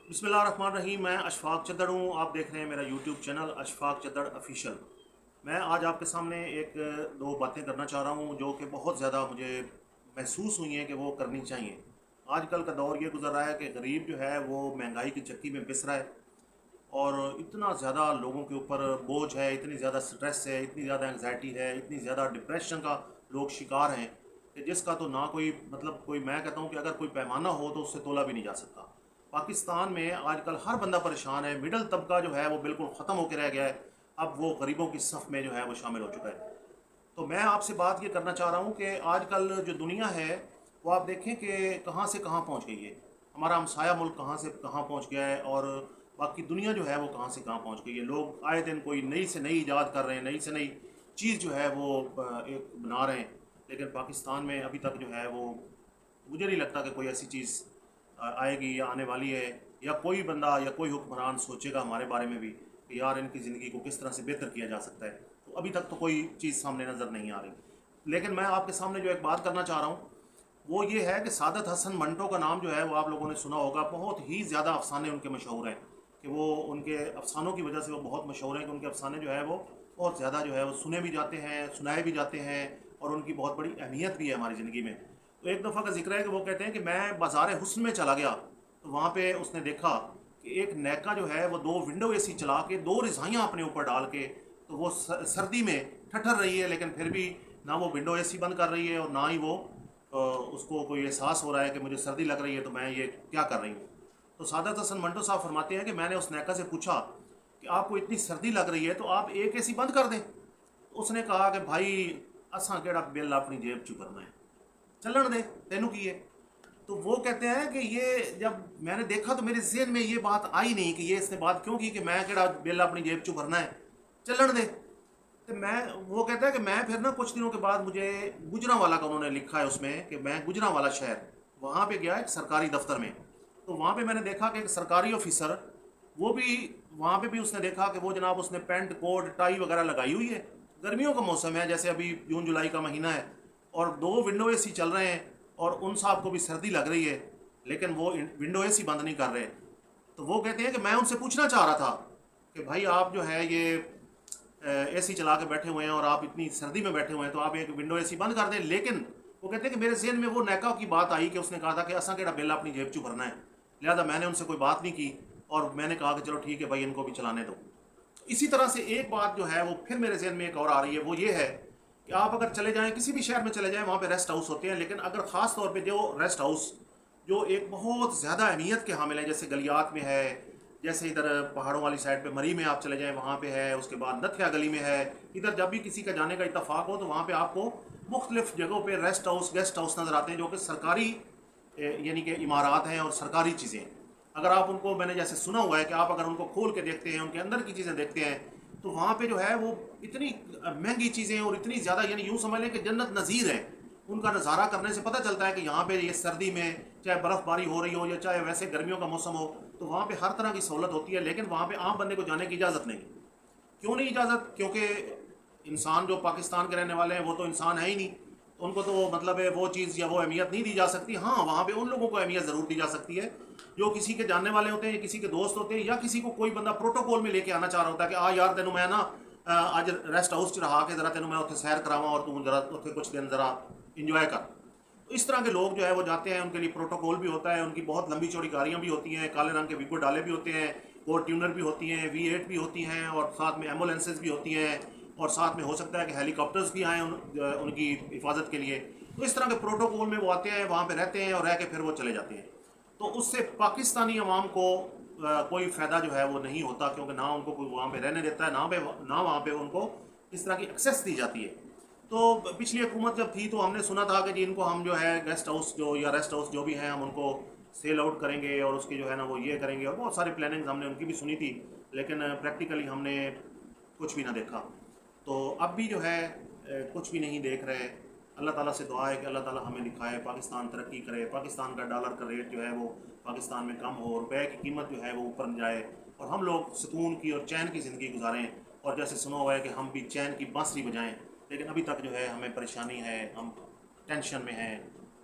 बिस्मिल्लाहिर्रहमानिर्रहीम। मैं अशफाक चद्दड़ हूँ। आप देख रहे हैं मेरा यूट्यूब चैनल अशफाक चद्दड़ ऑफिशियल। मैं आज आपके सामने एक दो बातें करना चाह रहा हूँ जो कि बहुत ज़्यादा मुझे महसूस हुई हैं कि वो करनी चाहिए। आजकल का दौर ये गुजर रहा है कि गरीब जो है वो महंगाई की चक्की में पिस रहा है, और इतना ज़्यादा लोगों के ऊपर बोझ है, इतनी ज़्यादा स्ट्रेस है, इतनी ज़्यादा एंग्जाइटी है, इतनी ज़्यादा डिप्रेशन का लोग शिकार हैं कि जिसका तो ना कोई मतलब, कोई मैं कहता हूँ कि अगर कोई पैमाना हो तो उससे तोला भी नहीं जा सकता। पाकिस्तान में आजकल हर बंदा परेशान है। मिडल तबका जो है वो बिल्कुल ख़त्म होकर रह गया है। अब वो गरीबों की सफ़ में जो है वो शामिल हो चुका है। तो मैं आपसे बात ये करना चाह रहा हूँ कि आजकल जो दुनिया है वो आप देखें कि कहाँ से कहाँ पहुँच गई है। हमारा हमसाया मुल्क कहाँ से कहाँ पहुँच गया है, और बाकी दुनिया जो है वो कहाँ से कहाँ पहुँच गई है। लोग आए दिन कोई नई से नई ईजाद कर रहे हैं, नई से नई चीज़ जो है वो एक बना रहे हैं। लेकिन पाकिस्तान में अभी तक जो है वो मुझे नहीं लगता कि कोई ऐसी चीज़ आएगी या आने वाली है, या कोई बंदा या कोई हुक्मरान सोचेगा हमारे बारे में भी कि यार इनकी ज़िंदगी को किस तरह से बेहतर किया जा सकता है। तो अभी तक तो कोई चीज़ सामने नज़र नहीं आ रही। लेकिन मैं आपके सामने जो एक बात करना चाह रहा हूँ वो ये है कि सादत हसन मंटो का नाम जो है वो आप लोगों ने सुना होगा। बहुत ही ज़्यादा अफसाने उनके मशहूर हैं, कि वो उनके अफसानों की वजह से वो बहुत मशहूर हैं, कि उनके अफसाने जो है वो बहुत ज़्यादा जो है वो सुने भी जाते हैं, सुनाए भी जाते हैं, और उनकी बहुत बड़ी अहमियत भी है हमारी ज़िंदगी में। तो एक दफ़ा का जिक्र है कि वो कहते हैं कि मैं बाज़ार हुस्न में चला गया, तो वहाँ पे उसने देखा कि एक नैका जो है वो दो विंडो एसी चला के दो रज़ाइयाँ अपने ऊपर डाल के, तो वो सर्दी में ठठर रही है, लेकिन फिर भी ना वो विंडो एसी बंद कर रही है और ना ही वो उसको कोई एहसास हो रहा है कि मुझे सर्दी लग रही है तो मैं ये क्या कर रही हूँ। तो सादत हसन मंटो साहब फरमाते हैं कि मैंने उस नैका से पूछा कि आपको इतनी सर्दी लग रही है तो आप एक एसी बंद कर दें। तो उसने कहा कि भाई असा केड़ा बिल अपनी जेब चू करना है, चलन दे तेनू की है। तो वो कहते हैं कि ये जब मैंने देखा तो मेरे जहन में ये बात आई नहीं कि ये इसने बात क्यों की कि मैं केड़ा बिल अपनी जेब चू भरना है, चलन दे। तो मैं, वो कहता है कि मैं फिर ना कुछ दिनों के बाद मुझे गुजरांवाला का उन्होंने लिखा है उसमें कि मैं गुजरांवाला शहर वहाँ पे गया एक सरकारी दफ्तर में। तो वहाँ पे मैंने देखा कि एक सरकारी ऑफिसर, वो भी वहाँ पे भी उसने देखा कि वो जनाब उसने पेंट कोट टाई वगैरह लगाई हुई है। गर्मियों का मौसम है, जैसे अभी जून जुलाई का महीना है, और दो विंडो एसी चल रहे हैं, और उन साहब को भी सर्दी लग रही है, लेकिन वो विंडो एसी बंद नहीं कर रहे। तो वो कहते हैं कि मैं उनसे पूछना चाह रहा था कि भाई आप जो है ये एसी चला के बैठे हुए हैं और आप इतनी सर्दी में बैठे हुए हैं, तो आप एक विंडो एसी बंद कर दें। लेकिन वो कहते हैं कि मेरे जहन में वो नैका की बात आई कि उसने कहा था कि असा केड़ा बिल अपनी जेब चू भरना है, लिहाजा मैंने उनसे कोई बात नहीं की, और मैंने कहा कि चलो ठीक है भाई इनको भी चलाने दो। इसी तरह से एक बात जो है वो फिर मेरे जहन में एक और आ रही है, वो ये है कि आप अगर चले जाएं किसी भी शहर में चले जाएं, वहाँ पे रेस्ट हाउस होते हैं, लेकिन अगर ख़ास तौर पे जो रेस्ट हाउस जो एक बहुत ज़्यादा अहमियत के हामिल है, जैसे गलियात में है, जैसे इधर पहाड़ों वाली साइड पे मरी में आप चले जाएं वहाँ पे है, उसके बाद नथिया गली में है, इधर जब भी किसी का जाने का इत्तफाक हो तो वहाँ पे आपको मुख्तलिफ जगहों पे रेस्ट हाउस गेस्ट हाउस नज़र आते हैं, जो कि सरकारी यानी कि इमारत हैं और सरकारी चीज़ें। अगर आप उनको, मैंने जैसे सुना हुआ है कि आप अगर उनको खोल के देखते हैं, उनके अंदर की चीज़ें देखते हैं, तो वहाँ पे जो है वो इतनी महंगी चीज़ें और इतनी ज़्यादा, यानी यूँ समझ लें कि जन्नत नज़ीर है। उनका नज़ारा करने से पता चलता है कि यहाँ पे ये सर्दी में चाहे बर्फ़बारी हो रही हो या चाहे वैसे गर्मियों का मौसम हो, तो वहाँ पे हर तरह की सहूलत होती है। लेकिन वहाँ पे आम बंदे को जाने की इजाज़त नहीं। क्यों नहीं इजाज़त? क्योंकि इंसान जो पाकिस्तान के रहने वाले हैं वो तो इंसान है ही नहीं, तो उनको तो मतलब है वो चीज़ या वो अहमियत नहीं दी जा सकती। हाँ, वहाँ पे उन लोगों को अहमियत ज़रूर दी जा सकती है जो किसी के जानने वाले होते हैं या किसी के दोस्त होते हैं, या किसी को कोई बंदा प्रोटोकॉल में लेके आना चाह रहा होता है कि यार तेनों मैं ना अज रेस्ट हाउस च रहा के ज़रा तेनों मैं उत्थे सैर करावां और तू जरा उत्थे कुछ दिन ज़रा इंजॉय कर। तो इस तरह के लोग जो है वो जाते हैं, उनके लिए प्रोटोकॉल भी होता है, उनकी बहुत लंबी चौड़ी गाड़ियाँ भी होती हैं, काले रंग के विको डाले भी होते हैं, और ट्यूनर भी होती हैं, V8 भी होती हैं, और साथ में एम्बुलेंसेज भी होती हैं, और साथ में हो सकता है कि हेलीकॉप्टर्स भी आएँ उनकी हिफाजत के लिए। तो इस तरह के प्रोटोकॉल में वो आते हैं, वहाँ पर रहते हैं और रह के फिर वो चले जाते हैं। तो उससे पाकिस्तानी अवाम को कोई फ़ायदा जो है वो नहीं होता, क्योंकि ना उनको कोई वहाँ पे रहने देता है, ना वहाँ पे उनको इस तरह की एक्सेस दी जाती है। तो पिछली हुकूमत जब थी तो हमने सुना था कि जी इनको हम जो है गेस्ट हाउस जो या रेस्ट हाउस जो भी हैं हम उनको सेल आउट करेंगे, और उसकी जो है ना वो ये करेंगे, और बहुत सारी प्लानिंग्स हमने उनकी भी सुनी थी, लेकिन प्रैक्टिकली हमने कुछ भी ना देखा। तो अब भी जो है कुछ भी नहीं देख रहे। अल्लाह ताला से दुआ है कि अल्लाह ताला हमें दिखाए, पाकिस्तान तरक्की करे, पाकिस्तान का डॉलर का रेट जो है वो पाकिस्तान में कम हो, रुपए की कीमत जो है वो ऊपर जाए, और हम लोग सुकून की और चैन की ज़िंदगी गुजारें। और जैसे सुना हुआ है कि हम भी चैन की बांसुरी बजाएं, लेकिन अभी तक जो है हमें परेशानी है, हम टेंशन में हैं,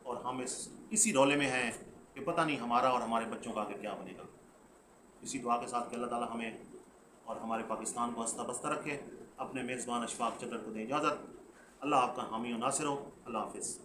और हम इसी रौले में हैं कि पता नहीं हमारा और हमारे बच्चों का आगे क्या बनेगा। اسی دعا کے ساتھ کہ اللہ تعالیٰ ہمیں اور ہمارے پاکستان کو ہستہ بستہ رکھے. اپنے میزبان اشفاق چدر کو دیں اجازت. اللہ آپ کا حامی و ناصر ہو. اللہ حافظ.